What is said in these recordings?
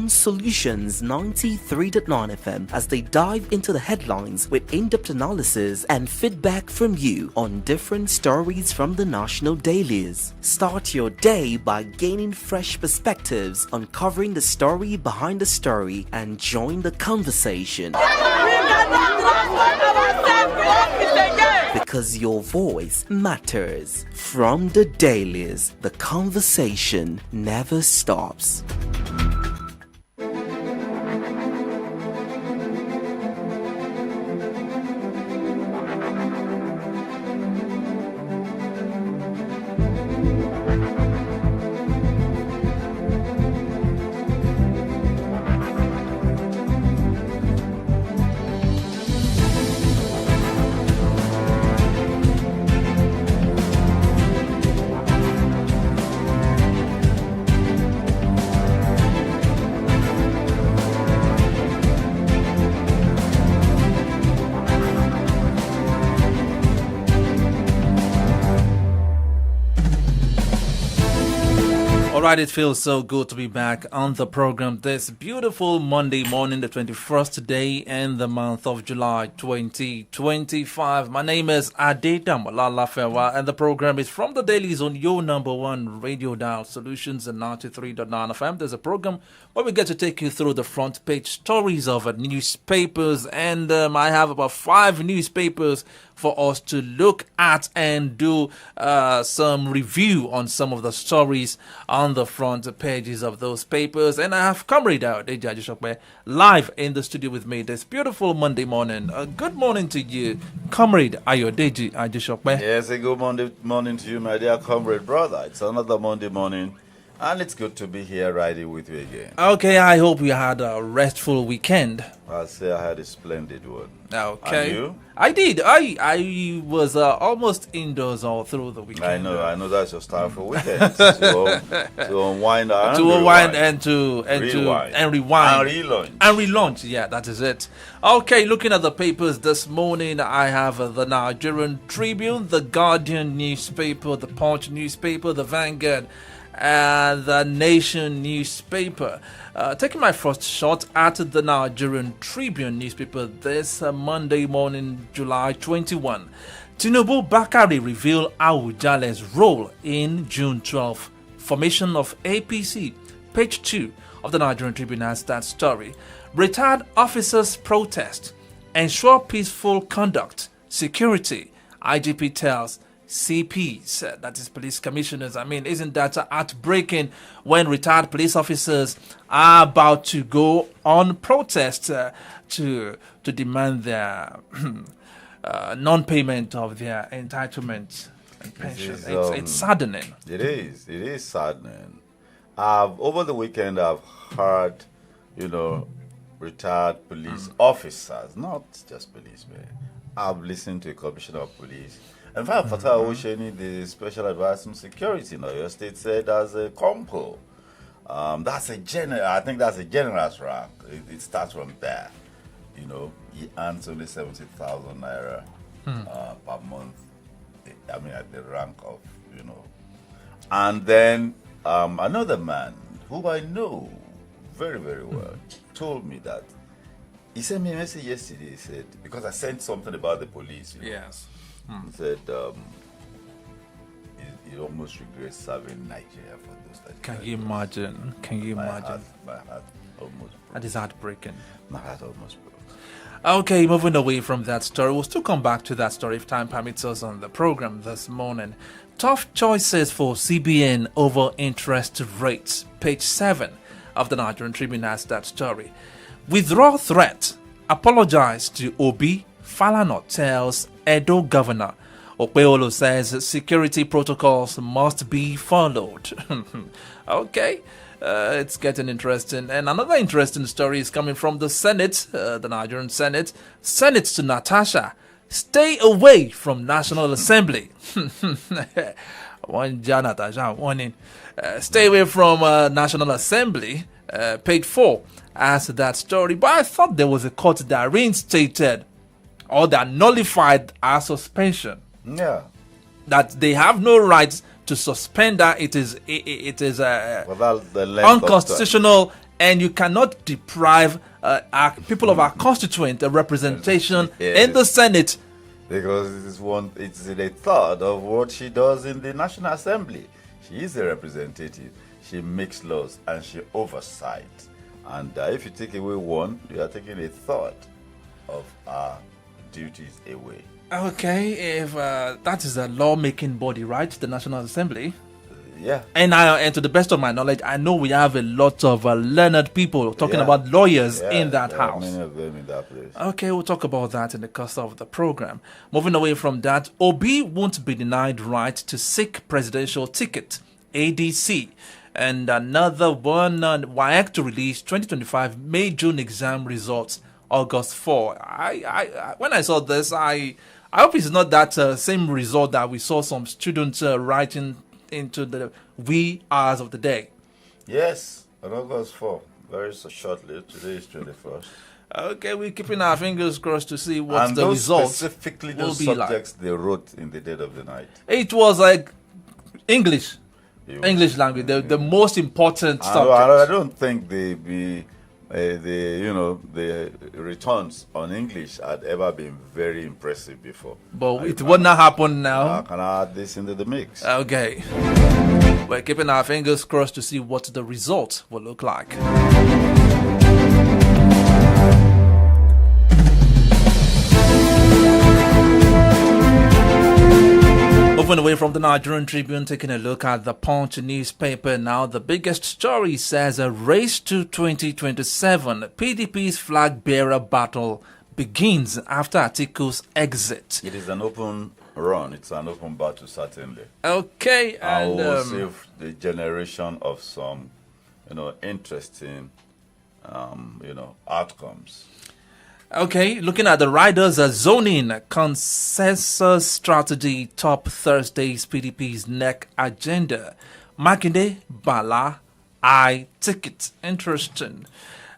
on Solutions 93.9 FM as they dive into the headlines with in-depth analysis and feedback from you on different stories from the national dailies. Start your day by gaining fresh perspectives, uncovering the story behind the story, and join the conversation. Because your voice matters. From the dailies, the conversation never stops. Alright, it feels so good to be back on the program this beautiful Monday morning, the 21st day in the month of July 2025. My name is Adedamola Lafewa, and the program is from the Dailies on your number one radio dial Solutions and 93.9 FM. There's a program where we get to take you through the front page stories of newspapers, and I have about 5 newspapers for us to look at and do some review on some of the stories on the front pages of those papers. And I have Comrade Ayodeji Ajishokpe live in the studio with me this beautiful Monday morning. Good morning to you, Comrade Ayodeji Ajishokpe. Yes, a good Monday morning to you, my dear comrade brother. It's another Monday morning, and it's good to be here riding with you again. Okay, I hope you had a restful weekend. I'll say I had a splendid one. Okay. And you? I did. I was almost indoors all through the weekend. I know that's your style for weekends. to unwind and rewind. And relaunch. And relaunch, yeah, that is it. Okay, looking at the papers this morning, I have the Nigerian Tribune, the Guardian newspaper, the Punch newspaper, the Vanguard, and the Nation newspaper. Taking my first shot at the Nigerian Tribune newspaper this Monday morning, July 21. Tinubu Bakari revealed Awujale's role in June 12 formation of APC. Page 2 of the Nigerian Tribune has that story. Retired officers protest. Ensure peaceful conduct. Security. IGP tells CPs, that is police commissioners. I mean, isn't that heartbreaking when retired police officers are about to go on protest to demand their non-payment of their entitlement and pension? It's saddening. It is saddening. Over the weekend, I've heard, retired police officers, not just policemen. I've listened to a commissioner of police. In fact, Fatah Osheni, the special advisor on security in Oyo State, said as a compo. I think that's a generous rank. It starts from there. He earns only 70,000 naira per month. I mean, at the rank of, And then another man who I know very, very well told me that. He sent me a message yesterday. He said, because I sent something about the police. Yes. He said he almost regrets serving Nigeria for those that. Can you imagine? My heart almost broke. That is heartbreaking. My heart almost broke. Okay, moving away from that story, we'll still come back to that story if time permits us on the program this morning. Tough choices for CBN over interest rates. Page 7 of the Nigerian Tribune has that story. Withdraw threat. Apologize to Obi. Falana tells Edo governor. Okpeolo says security protocols must be followed. Okay, it's getting interesting. And another interesting story is coming from the Senate, the Nigerian Senate. Senate to Natasha. Stay away from National Assembly. Natasha warning. Stay away from National Assembly. Page 4 as that story. But I thought there was a court that reinstated or that nullified our suspension. Yeah. That they have no right to suspend that. It is unconstitutional and you cannot deprive our people of our constituent representation Yes. in the Senate. Because it's a third of what she does in the National Assembly. She is a representative. She makes laws and she oversights. And if you take away one, you are taking a third of our duties away. Okay, if that is a lawmaking body, right? The National Assembly. Yeah. And to the best of my knowledge, I know we have a lot of learned people talking Yeah. about lawyers Yeah, in that there are house. many of them in that place. Okay, we'll talk about that in the course of the program. Moving away from that, Obi won't be denied right to seek presidential ticket, ADC. And another one, WAEC to release 2025 May-June exam results, August 4. When I saw this, I hope it's not that same result that we saw some students writing into the wee hours of the day. Yes, on August 4, very shortly. Today is 21st. Okay, we're keeping our fingers crossed to see what And the those results specifically will those be subjects they wrote in the dead of the night. It was like English You- language, the most important I subject. don't think the returns on English had ever been very impressive before. But it will not happen now. Can I add this into the mix? Okay. We're keeping our fingers crossed to see what the result will look like. Moving away from the Nigerian Tribune, taking a look at the Punch newspaper now. The biggest story says a race to 2027. PDP's flag bearer battle begins after Atiku's exit. It is an open run. It's an open battle, certainly. Okay, I and will save the generation of some, interesting, outcomes. okay, looking at the riders zoning consensus strategy top Thursday's PDP's neck agenda. Makinde, Bala, I ticket. Interesting.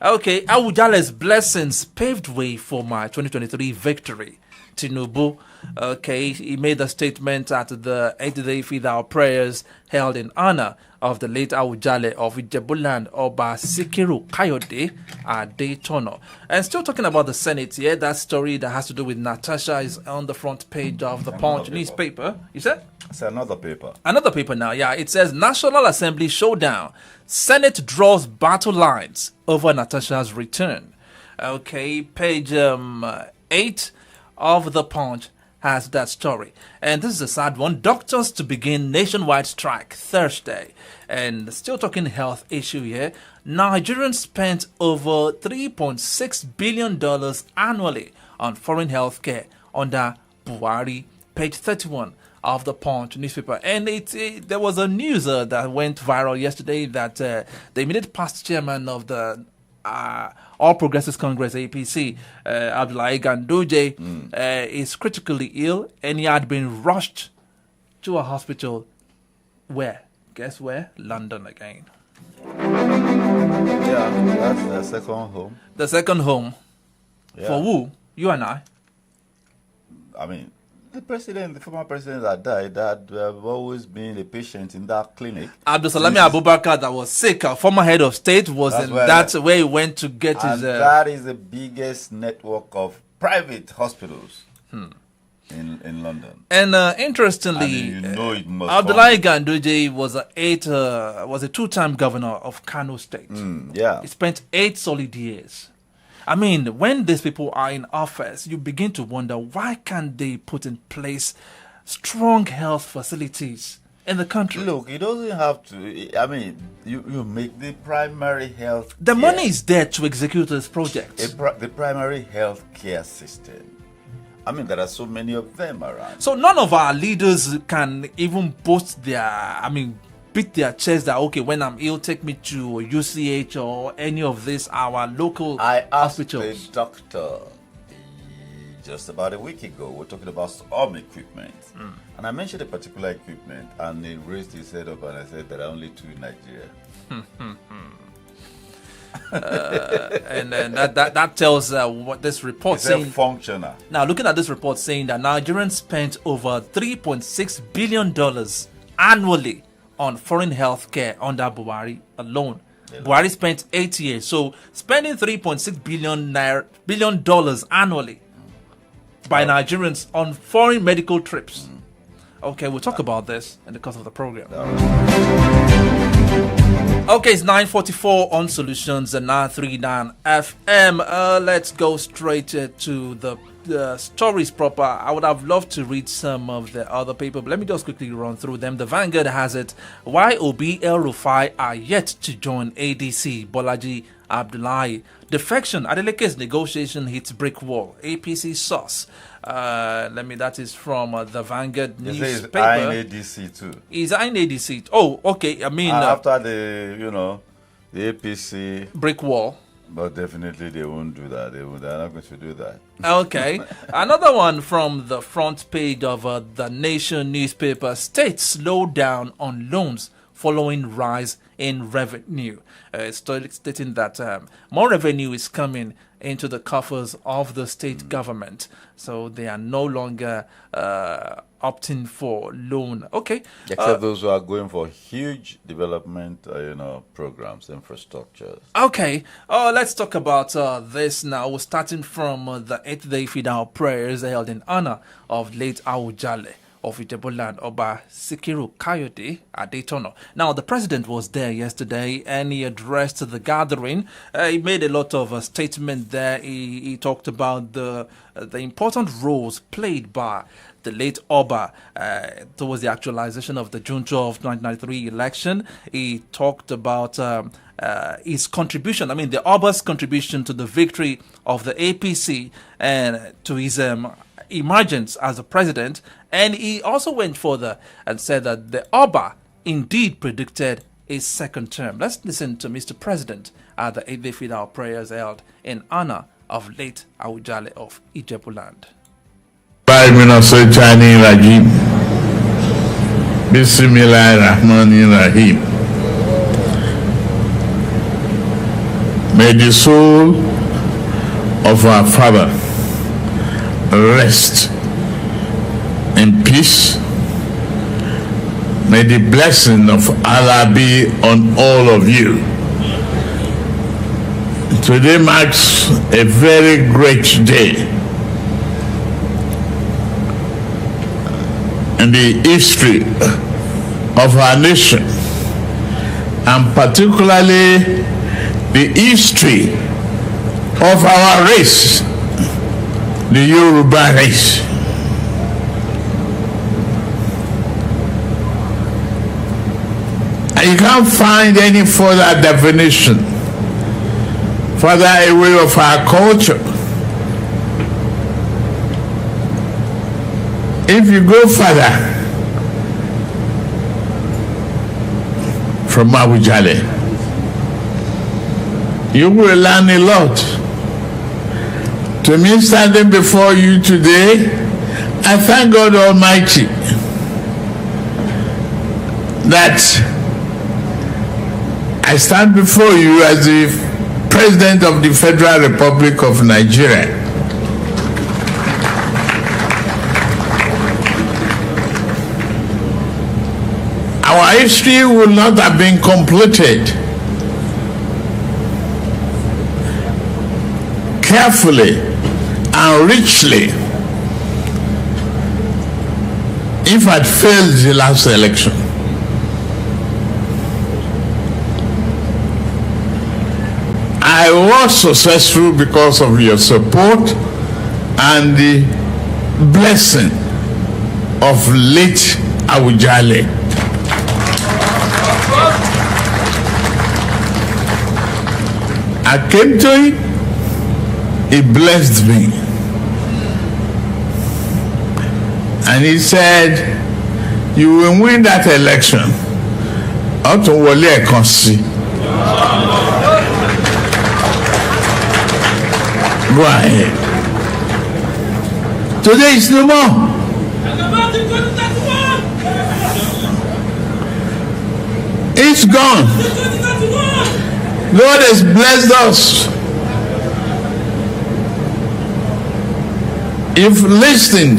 Okay, Awujale's blessings paved way for my 2023 victory. Tinubu, okay, he made a statement at the 8th-day Fidal prayers held in honor of the late Awujale of Ijebuland, Oba Sikiru Kayode Adetono. And still talking about the Senate here, that story that has to do with Natasha is on the front page of the Punch newspaper. You said? It's another paper. Another paper now, yeah. It says National Assembly showdown. Senate draws battle lines over Natasha's return. Okay, page 8 of the Punch has that story. And this is a sad one. Doctors to begin nationwide strike Thursday. And still talking health issue here. Nigerians spent over $3.6 billion annually on foreign health care under Buhari. Page 31 of the Punch newspaper. And there was a news that went viral yesterday that the immediate past chairman of the All Progressives Congress, APC, Abdullahi Ganduje, is critically ill, and he had been rushed to a hospital. Where? Guess where? London again. Yeah, that's the second home. The second home. Yeah. For who? You and I. I mean, the former president that died, that have always been a patient in that clinic. Abdusalami Abubakar, that was sick, former head of state, was that's where he went to get And his. that is the biggest network of private hospitals in London. And interestingly, And it must Abdullahi Ganduje was a two-time governor of Kano State. Yeah. He spent 8 solid years. I mean, when these people are in office, you begin to wonder, why can't they put in place strong health facilities in the country? Look, it doesn't have to. I mean, you make the primary health. The care- money is there to execute this project. the primary health care system. I mean, there are so many of them around. So none of our leaders can even boast beat their chest that, okay, when I'm ill, take me to UCH or any of these, our local I asked hospitals. the doctor just about a week ago. We're talking about some equipment. And I mentioned a particular equipment, and he raised his head up and I said, there are only 2 in Nigeria. And that tells what this report It's a saying. functional. Now, looking at this report saying that Nigerians spent over $3.6 billion annually on foreign health care under Buhari alone. Buhari spent 8 years. So spending $3.6 billion dollars annually by Nigerians on foreign medical trips. Okay, we'll talk about this in the course of the program. Okay, it's 9:44 on Solutions and 939 FM. Let's go straight to the stories proper. I would have loved to read some of the other paper, but let me just quickly run through them. The Vanguard has it: why Obi El-Rufai are yet to join ADC. Bolaji Abdullahi: defection, Adeleke's negotiation hits brick wall. APC source. That is from the Vanguard newspaper. He's eyeing ADC too. He's eyeing ADC. Oh, okay. I mean, after the APC brick wall. But definitely they won't do that. They're not going to do that. Okay. Another one from the front page of the Nation newspaper: states slow down on loans following rise in revenue. Stating that more revenue is coming into the coffers of the state government, so they are no longer opting for loan. Okay, except those who are going for huge development, programs, infrastructures. Okay, let's talk about this now. We're starting from the 8th day Fidal prayers held in honor of late Awujale of Ijebuland, Oba Sikiru Kayode Adetono. Now, the president was there yesterday and he addressed the gathering. He made a lot of statements there. He talked about the important roles played by the late Oba towards the actualization of the June 12, 1993 election. He talked about his contribution, the Oba's contribution to the victory of the APC and to his emergence as a president. And he also went further and said that the Oba indeed predicted a second term. Let's listen to Mr. President at the 8th day Fidal prayers held in honor of late Awujale of Ijebuland. Rajim. Bismillahirrahmanirrahim. May the soul of our father rest in peace. May the blessing of Allah be on all of you. Today marks a very great day in the history of our nation, and particularly the history of our race, the Yoruba race. And you can't find any further definition, further away of our culture. If you go further from Awujale, you will learn a lot. To me, standing before you today, I thank God Almighty that I stand before you as the President of the Federal Republic of Nigeria. Our history would not have been completed carefully and richly if I had failed the last election. I was successful because of your support and the blessing of late Awujale. I came to him, he blessed me. And he said, you will win that election. Go ahead. Today is no more. It's gone. God has blessed us. If listening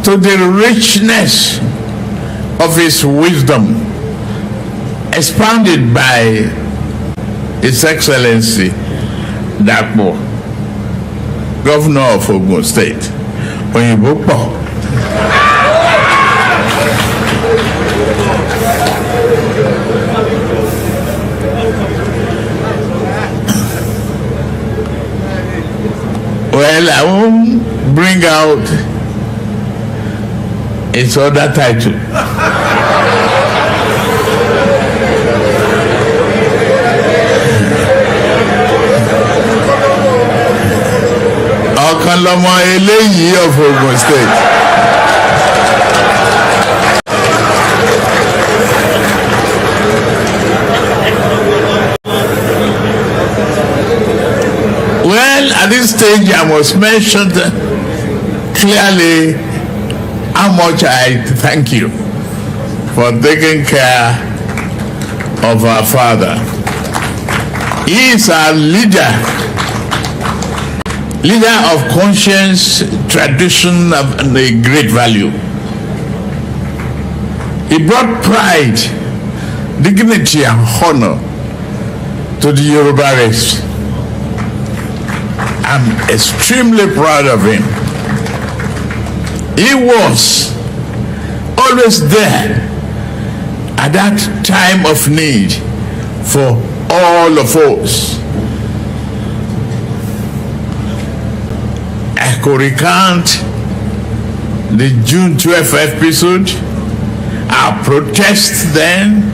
to the richness of his wisdom, expounded by His Excellency Dapo, Governor of Ogun State, Oyinbo pọ̀. Well, I won't bring out its other title. Ọ̀kan lọmọ eléyìí of Ogun State. Well, at this stage, I must mention clearly how much I thank you for taking care of our father. He is our leader of conscience, tradition, and a great value. He brought pride, dignity, and honor to the Yoruba race. I'm extremely proud of him. He was always there at that time of need for all of us. I could recount the June 12th episode, our protest then,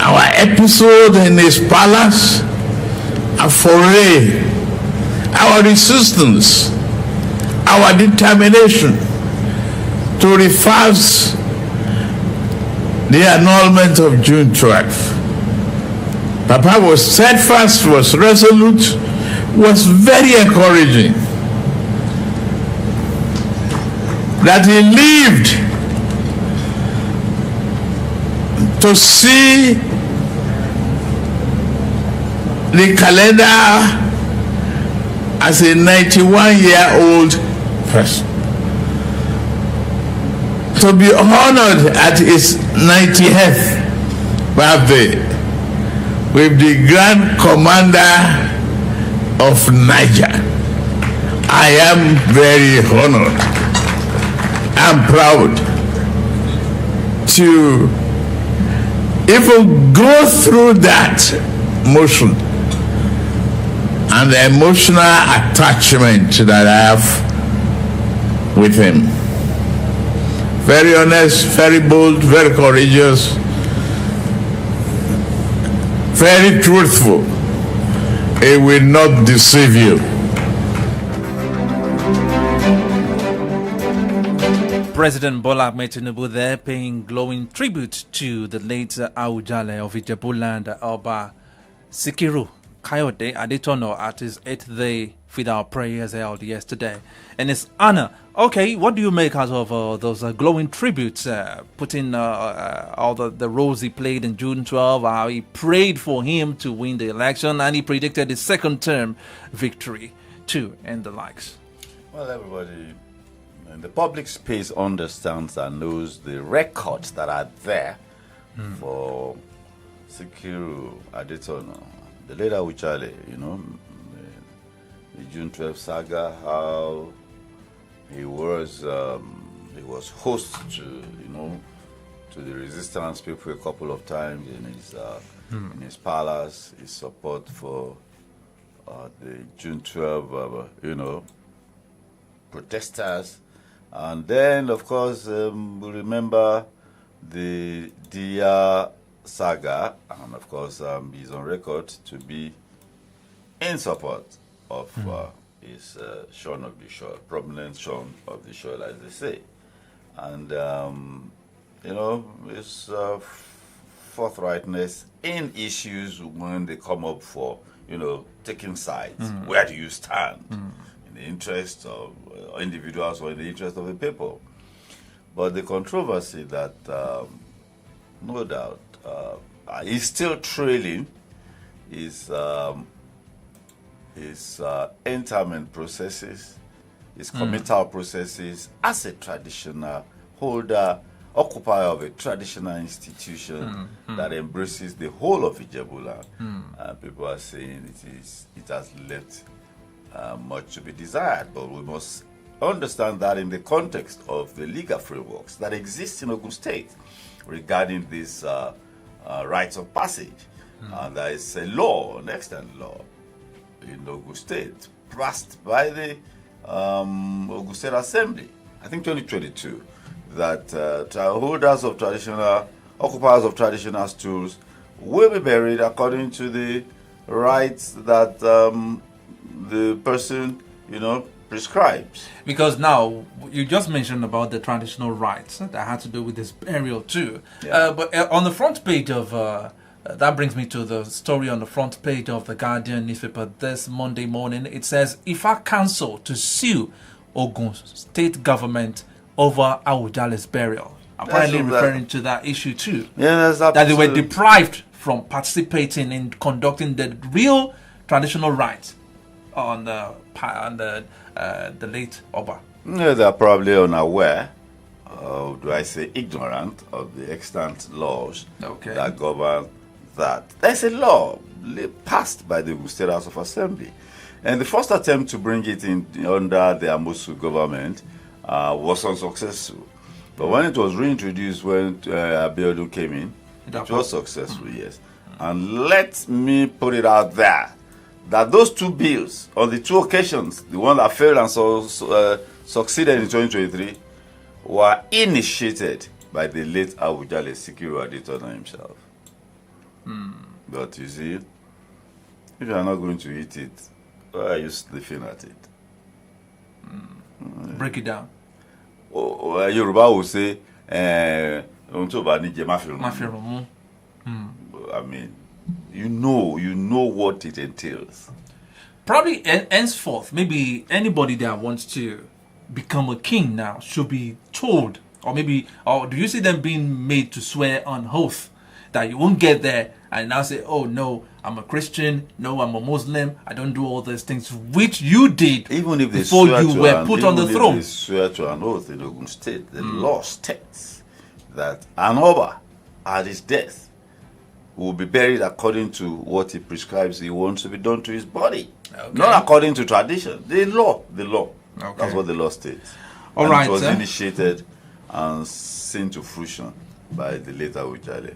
our episode in his palace, our foray, our resistance, our determination to reverse the annulment of June 12th. Papa was steadfast, was resolute, was very encouraging. That he lived to see the calendar as a 91-year-old person. To be honored at his 90th birthday with the Grand Commander of Niger. I am very honored. I'm proud to even go through that motion and the emotional attachment that I have with him. Very honest, very bold, very courageous, very truthful. He will not deceive you. President Bola Ahmed Tinubu there paying glowing tribute to the late Awujale of Ijebuland, Oba Sikiru Kayode Adetono at his 8th day funeral prayers held yesterday. In his honor, okay, what do you make out of those glowing tributes, putting all the roles he played in June 12, how he prayed for him to win the election, and he predicted his second term victory too, and the likes? Well, everybody in the public space understands and knows the records that are there for Sikiru Adetono, the late Awujale, the June 12 saga, how he was host to the resistance people a couple of times in his palace, his support for the June 12 protesters. And then, of course, we remember the Dia saga, and of course, he's on record to be in support of his Sean of the Shore, prominent Sean of the Shore, as they say. And, his forthrightness in issues when they come up for, taking sides. Where do you stand? In the interest of individuals or in the interest of the people. But the controversy that, no doubt, is still trailing is his interment processes, his committal processes as a traditional holder occupier of a traditional institution that embraces the whole of Ijebuland. And people are saying it has left much to be desired, but we must understand that in the context of the legal frameworks that exist in Ogun State regarding this rites of passage. And there is a law, an extant law in Ogun State, passed by the Ogun State Assembly, I think 2022, that holders of occupiers of traditional stools will be buried according to the rites that the person, prescribes. Because now, you just mentioned about the traditional rites that had to do with this burial too. Yeah. But on the front page of, that brings me to the story on the front page of the Guardian newspaper this Monday morning. It says, Ifa Council to sue Ogun State government over Awujale's burial. Apparently referring to that issue too. Yeah, that they were deprived from participating in conducting the real traditional rites on the late Oba. Yeah, they're probably unaware, do I say ignorant, of the extant laws that govern that. There's a law passed by the State House of Assembly. And the first attempt to bring it in under the Amosu government was unsuccessful. But when it was reintroduced when Abiodun came in, it was successful, yes. And let me put it out there that those two bills, on the two occasions, the one that failed and succeeded in 2023, were initiated by the late Awujale Sikiru Adetona himself. But you see, if you are not going to eat it, why are you sniffing at it? Break it down. Yoruba will say, I mean, you know what it entails. Probably henceforth, maybe anybody that wants to become a king now should be told, or do you see them being made to swear on oath that you won't get there and now say, oh no, I'm a Christian, no, I'm a Muslim, I don't do all these things which you did even if they before you were put on the throne. They swear to an oath in Ogun State, the law states that an Oba at his death will be buried according to what he prescribes he wants to be done to his body. Not according to tradition. The law. That's what the law states. All right, it was initiated and seen to fruition by the late Awujale.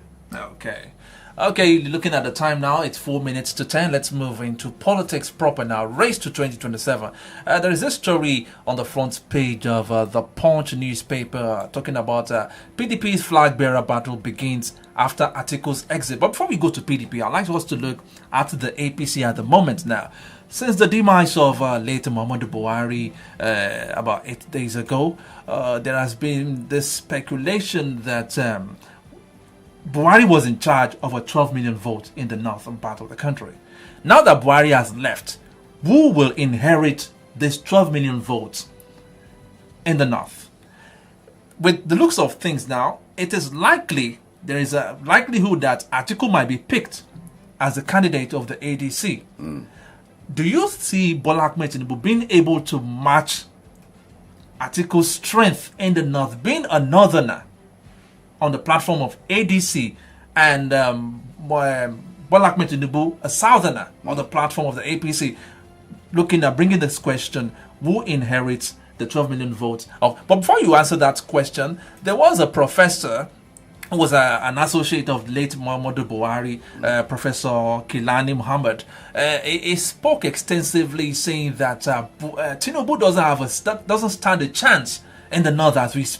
Okay, looking at the time now, it's 4 minutes to 10. Let's move into politics proper now. Race to 2027. There is this story on the front page of the Punch newspaper talking about PDP's flag bearer battle begins after Atiku's exit. But before we go to PDP, I'd like us to look at the APC at the moment now. Since the demise of late Muhammadu Buhari about 8 days ago, there has been this speculation that Buhari was in charge of a 12 million vote in the northern part of the country. Now that Buhari has left, who will inherit this 12 million votes in the north? With the looks of things now, it is likely, there is a likelihood that Atiku might be picked as the candidate of the ADC. Do you see Bola Ahmed Tinubu being able to match Atiku's strength in the north, being a northerner on the platform of ADC, and Bola Ahmed Tinubu, a southerner on the platform of the APC, looking at bringing this question, who inherits the 12 million votes? But before you answer that question, there was a professor who was an associate of late Muhammadu Buhari, Professor Kilani Muhammad. He spoke extensively saying that Tinubu doesn't stand a chance in the north as we speak.